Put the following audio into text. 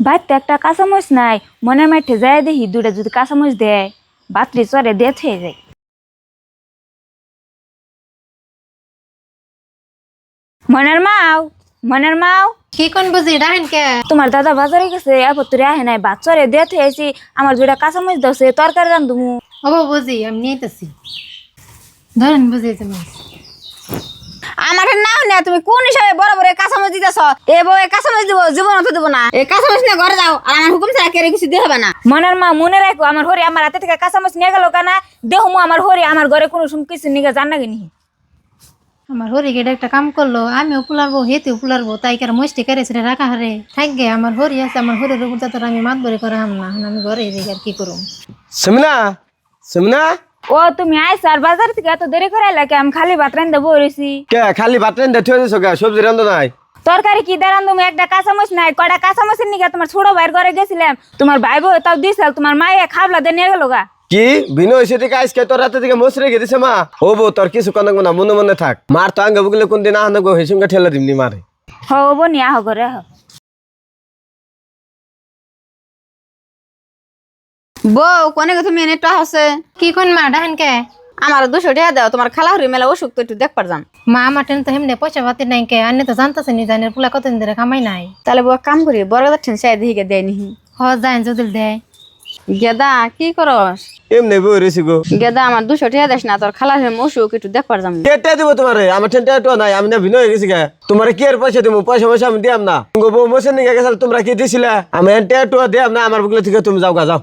বাড়িতে একটা কাঁচামচ নাই, মনের মাঠে যায় দেখি দুটা যদি কাঁচামচ দেয় বাতরি চরে দিয়ে থয়ে যায়। মনের মাও, মনের মাও, কি কোন বুঝি রাহেন কে? তোমার দাদা বাজারে গেছে এরপর তোরে আহে নাই, ভাত চরে দিয়ে থয়েছি, আমার দুটা কাঁচামচ দাও, সে তরকারি রান্ধুমু। ও বুঝি আমি নিতেছি, ধরেন বুঝি তুমি। আমার নাও না, তুমি কোন হিসাবে বড় বড় কাঁচামচ দিতেছ? এ বউ কাঁচামচ দিব, জীবন তো দিব না। এই কাঁচামচ নিয়ে ঘরে যাও, আর আমার হুকুম ছাড়া কেড়ে কিছু দিয়ে হবে না। মনের মা মনে রাখো, আমার হরি আমার হাতে থেকে কাঁচামচ নিয়ে গেল কানা, দেহমু আমার হরি আমার ঘরে কোনো সময় কিছু নিয়ে জান না কিনি। আমার হরি গেটে একটা কাম করলো, আমিও পুলারবো হেতেও পুলারবো, তাই কার মস্তি করে সেটা রাখা হারে থাকবে। আমার হরি আছে, আমার হরির উপর তো আমি মাত বরে করা হাম না, আমি ঘরে রেখে আর কি করুম। সুমনা, সুমনা, ও তুমি আইস আর বাজার থেকে এত দেরি করে লাগে, আমি খালি ভাত রান্ধতে বইছি। কে খালি ভাত রান্ধে থুয়ে দিছো কে? সবজি রান্ধো নাই? তরকারি কি দাঁড়ান, তুমি একটা কাঁচামচ নাই, কয়টা কাঁচামচের নিকে তোমার ছোট ভাইয়ের ঘরে গেছিলাম, তোমার ভাই বউ তাও দিছিল, তোমার মায়ে খাবলা দিয়ে নিয়ে গেল গা। কি বিনয় এসে থেকে আজকে তোর রাতে থেকে মশ রেখে দিছে মা? ও বউ তোর কিছু কথা না, মনে মনে থাক। মার তো আঙ্গে বুকলে কোন দিন আহানো গো হেসুমকে ঠেলা দিমনি মারে। হব নি, আহ ঘরে আহ। বউ কোনে গে তুমি এনে আছে? কি কোন মা ডাহেন কে? আমার 200 টাকা দাও, তোমার খালা হরি মেলা অসুখ তো একটু দেখবার যান। মা আমার টেন তো হেমনে পয়সা পাতি নাই কে, আনে তো জানতেছে নি জানের পুলা কতদিন ধরে কামাই নাই। তাহলে বউ কাম করি, বড় কথা ঠেন চাই দিকে দেয় নি। হ যাই যদি দেয়। গেদা কি করস? এমনি বউ রেছি গো। গেদা আমার 200 টাকা দেস না, তোর খালা হরি অসুখ একটু দেখবার যান। কেটে দিব তোমারে, আমার টেনটা একটু নাই, আমি না বিনয় গেছি গে। তোমারে কি আর পয়সা দিব? পয়সা পয়সা আমি দিয়াম না। গো বউ মোসে নিয়ে গেছিল, তোমরা কি দিছিলে? আমি টেটু দিয়াম না, আমার বুকলে থেকে তুমি যাও গা যাও।